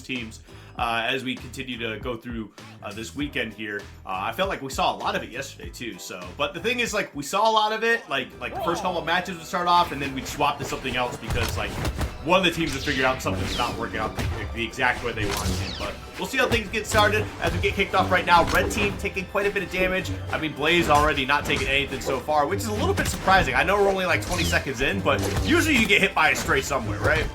most teams as we continue to go through this weekend here. I felt like we saw a lot of it yesterday too. So, but the thing is, like, we saw a lot of it. Like the first couple of matches would start off, and then we'd swap to something else because like one of the teams would figure out something's not working out the exact way they want to. But we'll see how things get started as we get kicked off right now. Red team taking quite a bit of damage. I mean, Blaze already not taking anything so far, which is a little bit surprising. I know we're only like 20 seconds in, but usually you get hit by a stray somewhere, right?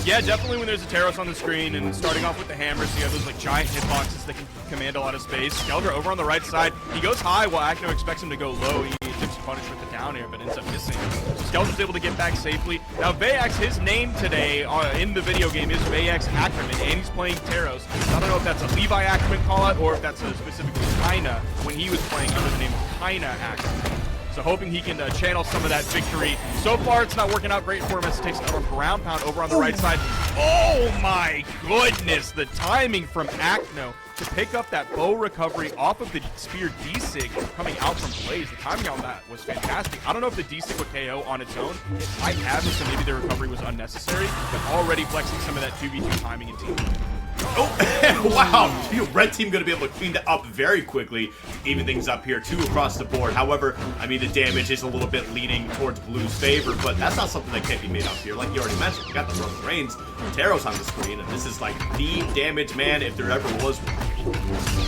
Yeah, definitely when there's a Teros on the screen and starting off with the hammer, so you have those like giant hitboxes that can command a lot of space. Skeldra over on the right side, he goes high while Acno expects him to go low. He attempts to punish with the down air, but ends up missing. So Skeldra's able to get back safely. Now Veyaax, his name today in the video game is Veyaax Ackerman, and he's playing Teros. I don't know if that's a Levi Ackerman callout or if that's a specifically Kaina when he was playing under the name of Kaina Ackerman. So hoping he can channel some of that victory. So far, it's not working out great for him as he takes another ground pound over on the right side. Oh my goodness, the timing from Acno to pick up that bow recovery off of the spear D-Sig coming out from Blaze. The timing on that was fantastic. I don't know if the D-Sig would KO on its own. It might have it, so maybe the recovery was unnecessary, but already flexing some of that 2v2 timing and teamwork. Oh, wow. Red team going to be able to clean that up very quickly, even things up here, 2 across the board. However, I mean, the damage is a little bit leaning towards Blue's favor, but that's not something that can't be made up here. Like you already mentioned, we got the Roman Reigns, Teros on the screen, and this is like the damage man if there ever was one.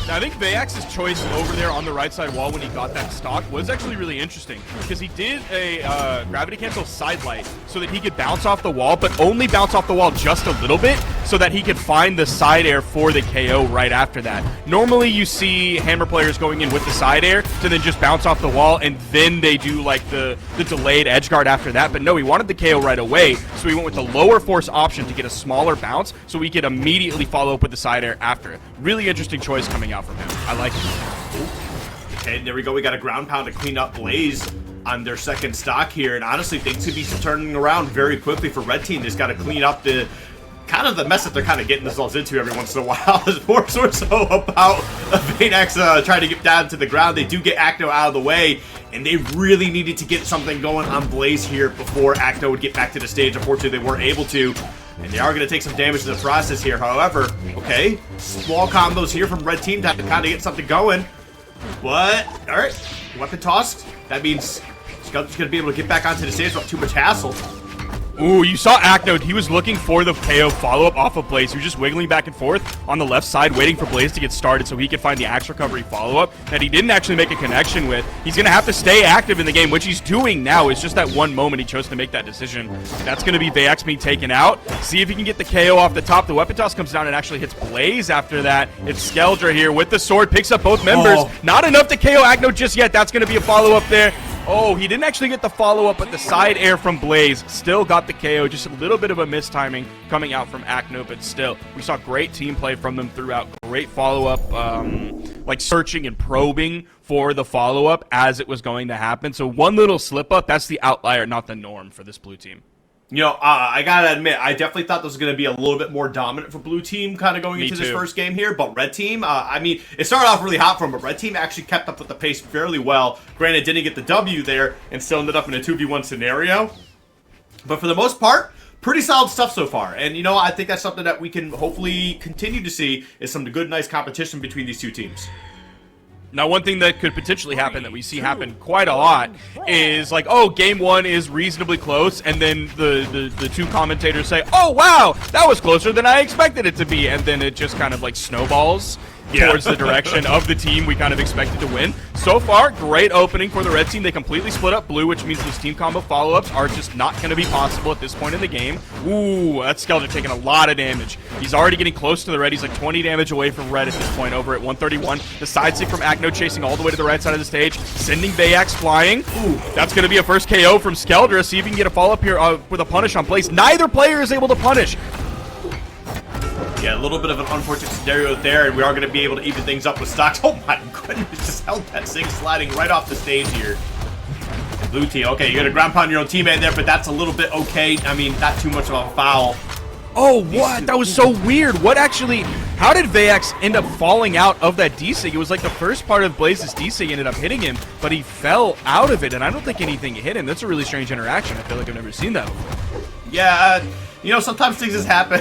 Now, I think Veyaax's choice over there on the right side wall when he got that stock was actually really interesting because he did a gravity cancel side light so that he could bounce off the wall, but only bounce off the wall just a little bit so that he could find the side air for the KO right after that. Normally, you see hammer players going in with the side air to then just bounce off the wall, and then they do like the delayed edge guard after that. But no, he wanted the KO right away, so he went with the lower force option to get a smaller bounce so he could immediately follow up with the side air after it. Really interesting choice coming out from him. I like it. Okay, there we go. We got a ground pound to clean up Blaze on their second stock here, and honestly, things could be turning around very quickly for Red Team. Just got to clean up the kind of the mess that they're kind of getting themselves into every once in a while. It's more so about Veyaax trying to get down to the ground. They do get Acno out of the way, and they really needed to get something going on Blaze here before Acno would get back to the stage. Unfortunately, they weren't able to, and they are going to take some damage in the process here. However, okay, small combos here from Red Team to kind of get something going. What? All right, weapon tossed. That means Skeldra's going to be able to get back onto the stage without too much hassle. Ooh, you saw Acno. He was looking for the KO follow-up off of Blaze. He was just wiggling back and forth on the left side, waiting for Blaze to get started so he could find the axe recovery follow-up that he didn't actually make a connection with. He's going to have to stay active in the game, which he's doing now. It's just that one moment he chose to make that decision. That's going to be Veyaax being taken out. See if he can get the KO off the top. The weapon toss comes down and actually hits Blaze after that. It's Skeldra here with the sword, picks up both members. Oh. Not enough to KO Acno just yet. That's going to be a follow-up there. Oh, he didn't actually get the follow-up, but the side air from Blaze still got the KO. Just a little bit of a mistiming coming out from Acno, but still, we saw great team play from them throughout. Great follow-up, like searching and probing for the follow-up as it was going to happen. So one little slip-up, that's the outlier, not the norm for this blue team. You know, I gotta admit, I definitely thought this was going to be a little bit more dominant for Blue Team kind of going into this first game here, but Red Team, I mean, it started off really hot for them, but Red Team actually kept up with the pace fairly well. Granted, didn't get the W there and still ended up in a 2v1 scenario, but for the most part, pretty solid stuff so far. And, you know, I think that's something that we can hopefully continue to see is some good, nice competition between these two teams. Now, one thing that could potentially happen that we see happen quite a lot is like, oh, game one is reasonably close, and then the two commentators say, oh, wow, that was closer than I expected it to be, and then it just kind of like snowballs towards the direction of the team we kind of expected to win. So far, great opening for the red team. They completely split up blue, which means those team combo follow-ups are just not going to be possible at this point in the game. Ooh, that Skeldra taking a lot of damage. He's already getting close to the red. He's like 20 damage away from red at this point, over at 131. The side stick from Acno chasing all the way to the right side of the stage, sending Veyaax flying. Ooh, that's going to be a first KO from Skeldra. See if he can get a follow-up here with a punish on Blaze. Neither player is able to punish. Yeah, a little bit of an unfortunate scenario there, and we are going to be able to even things up with stocks. Oh my goodness, just held that Zig sliding right off the stage here. And blue team, okay, you're going to ground pound your own teammate there, but that's a little bit okay. I mean, not too much of a foul. Oh, what? That was so weird. What actually, how did Veyaax end up falling out of that D-Sig? It was like the first part of Blaze's D-Sig ended up hitting him, but he fell out of it, and I don't think anything hit him. That's a really strange interaction. I feel like I've never seen that before. Yeah, you know, sometimes things just happen.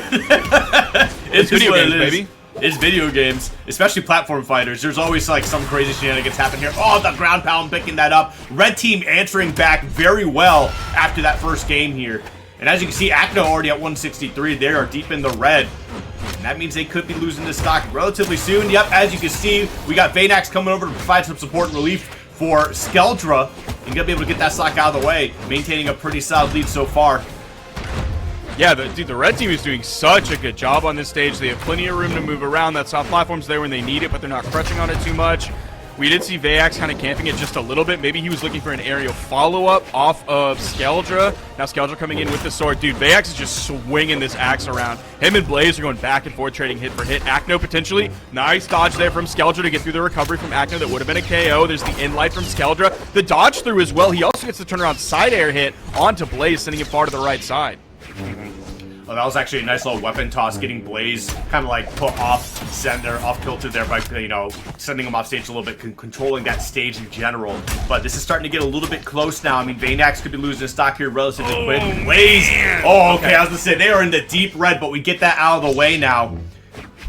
It Video is games, what it is. baby. It's video games, especially platform fighters. There's always like some crazy shenanigans happen here. Oh, the ground pound picking that up. Red team answering back very well after that first game here. And as you can see, Acno already at 163. They are deep in the red. And that means they could be losing this stock relatively soon. Yep, as you can see, we got Veyaax coming over to provide some support and relief for Skeldra. And gonna be able to get that stock out of the way, maintaining a pretty solid lead so far. Yeah, the red team is doing such a good job on this stage. They have plenty of room to move around. That soft platform's there when they need it, but they're not crushing on it too much. We did see Veyaax kind of camping it just a little bit. Maybe he was looking for an aerial follow-up off of Skeldra. Now Skeldra coming in with the sword. Dude, Veyaax is just swinging this axe around. Him and Blaze are going back and forth, trading hit for hit. Acno potentially. Nice dodge there from Skeldra to get through the recovery from Acno. That would have been a KO. There's the in light from Skeldra. The dodge through as well. He also gets the turnaround side air hit onto Blaze, sending him far to the right side. Well, that was actually a nice little weapon toss, getting Blaze kind of like put off center, off kilter there by, you know, sending him off stage a little bit, controlling that stage in general. But this is starting to get a little bit close now. I mean, Veyaax could be losing his stock here relatively quick. Blaze! Oh, okay, I was gonna say, they are in the deep red, but we get that out of the way now.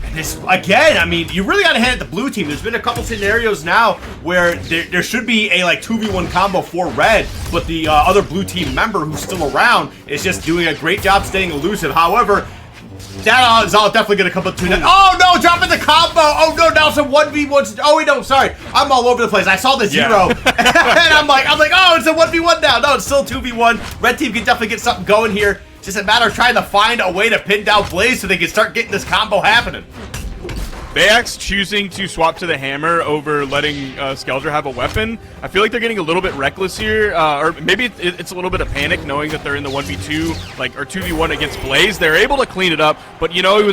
And this, again, I mean, you really gotta hand it to the blue team. There's been a couple scenarios now where there should be a, like, 2v1 combo for red, but the other blue team member who's still around is just doing a great job staying elusive. However, that is all definitely gonna come up to that. Oh no, dropping the combo! Oh no, now it's a 1v1. Oh wait, no, sorry. I'm all over the place. I saw the 0. And I'm like, oh, it's a 1v1 now. No, it's still 2v1. Red team can definitely get something going here. It's just a matter of trying to find a way to pin down Blaze so they can start getting this combo happening. Veyaax choosing to swap to the hammer over letting Skeldra have a weapon. I feel like they're getting a little bit reckless here, or maybe it's a little bit of panic knowing that they're in the 1v2, like, or 2v1 against Blaze. They're able to clean it up, but you know, it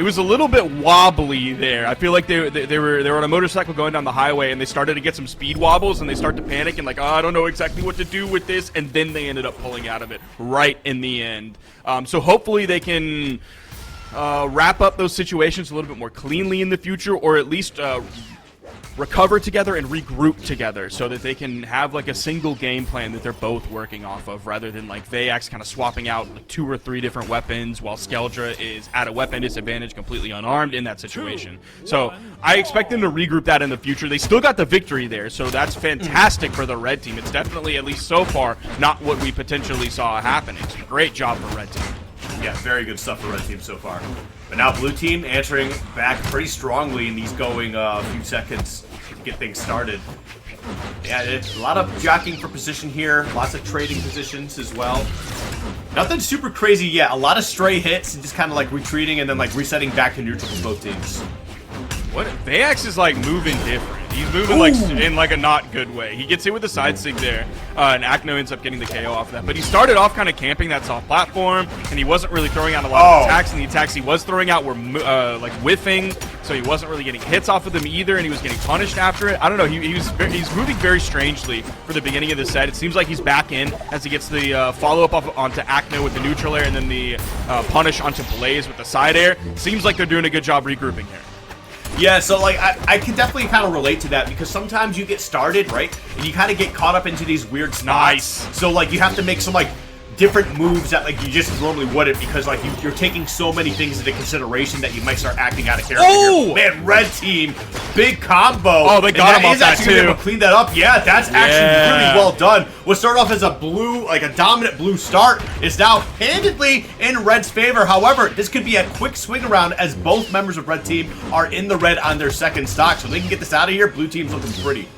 was a little bit wobbly there. I feel like they were on a motorcycle going down the highway and they started to get some speed wobbles and they start to panic and like, oh, I don't know exactly what to do with this, and then they ended up pulling out of it right in the end. So hopefully they can wrap up those situations a little bit more cleanly in the future, or at least recover together and regroup together so that they can have like a single game plan that they're both working off of, rather than like Veyaax kind of swapping out 2 or 3 different weapons while Skeldra is at a weapon disadvantage, completely unarmed in that situation. So I expect them to regroup that in the future. They still got the victory there, so that's fantastic for the red team. It's definitely, at least so far, not what we potentially saw happening. So great job for red team. Yeah, very good stuff for red team so far. But now blue team answering back pretty strongly in these going few seconds to get things started. Yeah, it's a lot of jockeying for position here, lots of trading positions as well. Nothing super crazy yet. A lot of stray hits and just kind of like retreating and then like resetting back to neutral for both teams. What? Veyaax is like moving different. He's moving like in like a not good way. He gets hit with the side sig there, and Acno ends up getting the KO off of that. But he started off kind of camping that soft platform, and he wasn't really throwing out a lot of attacks. And the attacks he was throwing out were like whiffing, so he wasn't really getting hits off of them either, and he was getting punished after it. I don't know. He's moving very strangely for the beginning of the set. It seems like he's back in as he gets the follow-up onto Acno with the neutral air, and then the punish onto Blaze with the side air. Seems like they're doing a good job regrouping here. Yeah, so like I can definitely kind of relate to that, because sometimes you get started, right, and you kind of get caught up into these weird spots. Nice. So like you have to make some like different moves that like you just normally wouldn't, because like you're taking so many things into consideration that you might start acting out of character. Oh man, red team, big combo. Oh, they got him off that too. Able to clean that up. Yeah, that's actually really well done. What started off as a blue, like a dominant blue start, is now handedly in red's favor. However, this could be a quick swing around as both members of red team are in the red on their second stock, so they can get this out of here. Blue team's looking pretty.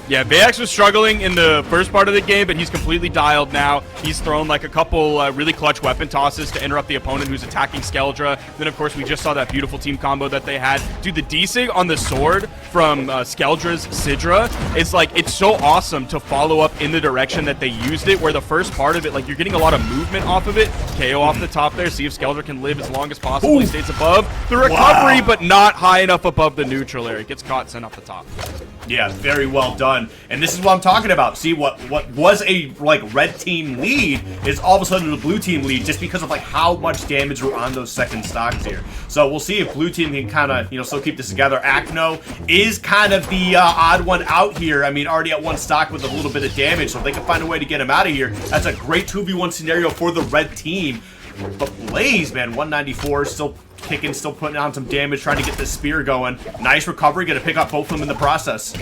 Yeah, Veyaax was struggling in the first part of the game, but he's completely dialed now. He's thrown like a couple really clutch weapon tosses to interrupt the opponent who's attacking Skeldra. Then, of course, we just saw that beautiful team combo that they had. Dude, the D-Sig on the sword from Skeldra's Sidra, it's so awesome to follow up in the direction that they used it, where the first part of it, like, you're getting a lot of movement off of it. KO off the top there. See if Skeldra can live as long as possible. He stays above the recovery, but not high enough above the neutral area. Gets caught, sent off the top. Yeah, very well done. And this is what I'm talking about. See, what was a like red team lead is all of a sudden the blue team lead, just because of like how much damage were on those second stocks here. So we'll see if blue team can kind of, you know, still keep this together. Acno is kind of the odd one out here. I mean, already at 1 stock with a little bit of damage, so if they can find a way to get him out of here, that's a great 2v1 scenario for the red team. But Blaze, man, 194, still kicking, still putting on some damage, trying to get this spear going. Nice recovery, gonna pick up both of them in the process.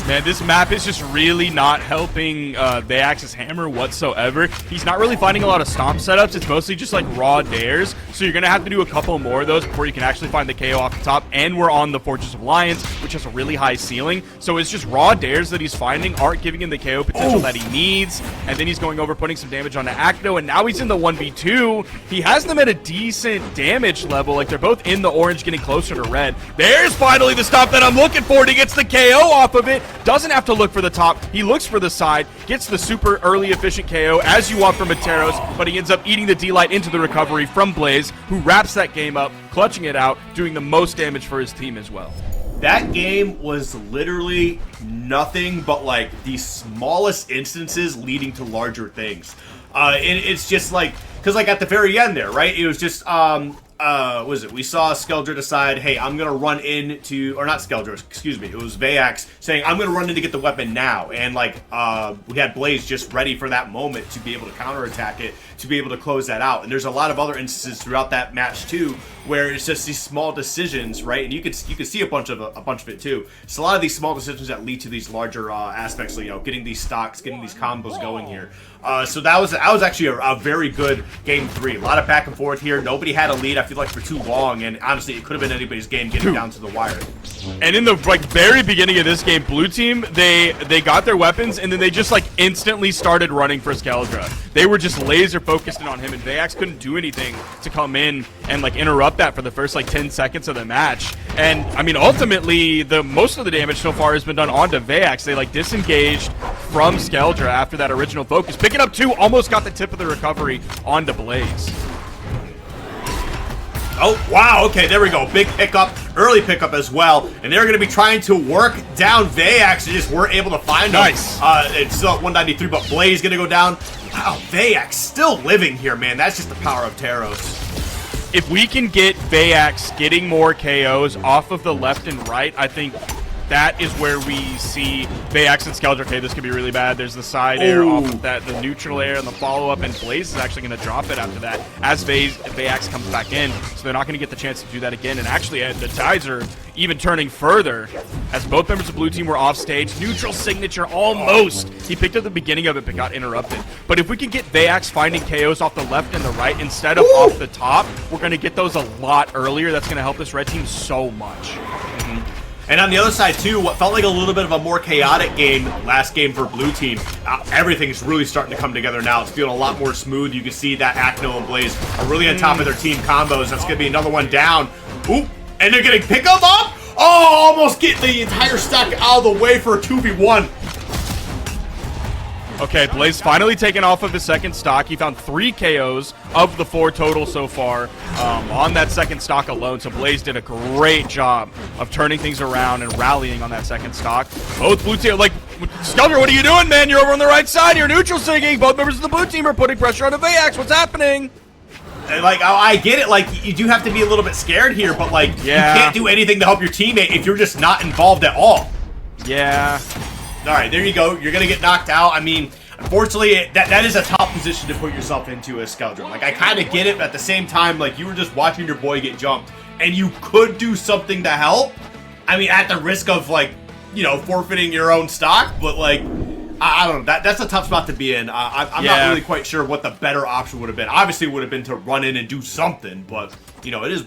Man, this map is just really not helping Veyaax's hammer whatsoever. He's not really finding a lot of stomp setups. It's mostly just like raw dares. So you're going to have to do a couple more of those before you can actually find the KO off the top. And we're on the Fortress of Lions, which has a really high ceiling. So it's just raw dares that he's finding aren't giving him the KO potential that he needs. And then he's going over, putting some damage onto Acno. And now he's in the 1v2. He has them at a decent damage level. Like, they're both in the orange, getting closer to red. There's finally the stop that I'm looking for. And he gets the KO off of it. Doesn't have to look for the top. He looks for the side, gets the super early efficient KO as you want from Materos, but he ends up eating the D-Light into the recovery from Blaze, who wraps that game up, clutching it out, doing the most damage for his team as well. That game was literally nothing but like the smallest instances leading to larger things. And it's just like, because like at the very end there, right? It was just, what was it? We saw Skeldra decide, hey, I'm going to run into, or not Skeldra, excuse me, it was Veyaax saying, I'm going to run in to get the weapon now. And like, we had Blaze just ready for that moment to be able to counterattack it, to be able to close that out. And there's a lot of other instances throughout that match too, where it's just these small decisions, right? And you could see a bunch of it too. It's a lot of these small decisions that lead to these larger aspects, you know, getting these stocks, getting these combos going here. So that was actually a very good game 3. A lot of back and forth here. Nobody had a lead, I feel like, for too long, and honestly, it could have been anybody's game getting down to the wire. And in the very beginning of this game, blue team, they got their weapons, and then they just like instantly started running for Skeldra. They were just laser focused in on him, and Veyaax couldn't do anything to come in and like interrupt that for the first like 10 seconds of the match. And I mean, ultimately, most of the damage so far has been done onto Veyaax. They like disengaged from Skeldra after that original focus. Picking up 2, almost got the tip of the recovery onto Blaze. Oh, wow, okay, there we go. Big pickup, early pickup as well. And they're going to be trying to work down Veyaax. They just weren't able to find him. Nice. It's still at 193, but Blaze going to go down. Wow, Veyaax still living here, man. That's just the power of Taros. If we can get Veyaax getting more KOs off of the left and right, I think that is where we see Veyaax and Skeldra. Okay, this could be really bad. There's the side air off of that, the neutral air, and the follow-up, and Blaze is actually going to drop it after that as Veyaax comes back in, so they're not going to get the chance to do that again. And actually, the tides are even turning further as both members of blue team were off stage. Neutral signature almost. He picked up the beginning of it, but got interrupted. But if we can get Veyaax finding KOs off the left and the right instead of off the top, we're going to get those a lot earlier. That's going to help this red team so much. And on the other side, too, what felt like a little bit of a more chaotic game last game for blue team, everything's really starting to come together now. It's feeling a lot more smooth. You can see that Acno and Blaze are really on top of their team combos. That's going to be another one down. Oop, and they're getting pickup up. Oh, almost get the entire stock out of the way for a 2v1. Okay, Blaze finally taken off of his second stock. He found 3 KOs of the 4 total so far on that second stock alone. So Blaze did a great job of turning things around and rallying on that second stock. Both blue team, like, Skeldra, what are you doing, man? You're over on the right side. You're neutral singing. Both members of the blue team are putting pressure on the Veyaax. What's happening? Like, I get it. Like, you do have to be a little bit scared here, but, like, you can't do anything to help your teammate if you're just not involved at all. Yeah. All right, there you go. You're going to get knocked out. I mean, unfortunately, that is a tough position to put yourself into as Skeldra. Like, I kind of get it, but at the same time, like, you were just watching your boy get jumped, and you could do something to help. I mean, at the risk of, like, you know, forfeiting your own stock, but, like, I don't know. That's a tough spot to be in. I'm not really quite sure what the better option would have been. Obviously, it would have been to run in and do something, but, you know, it is what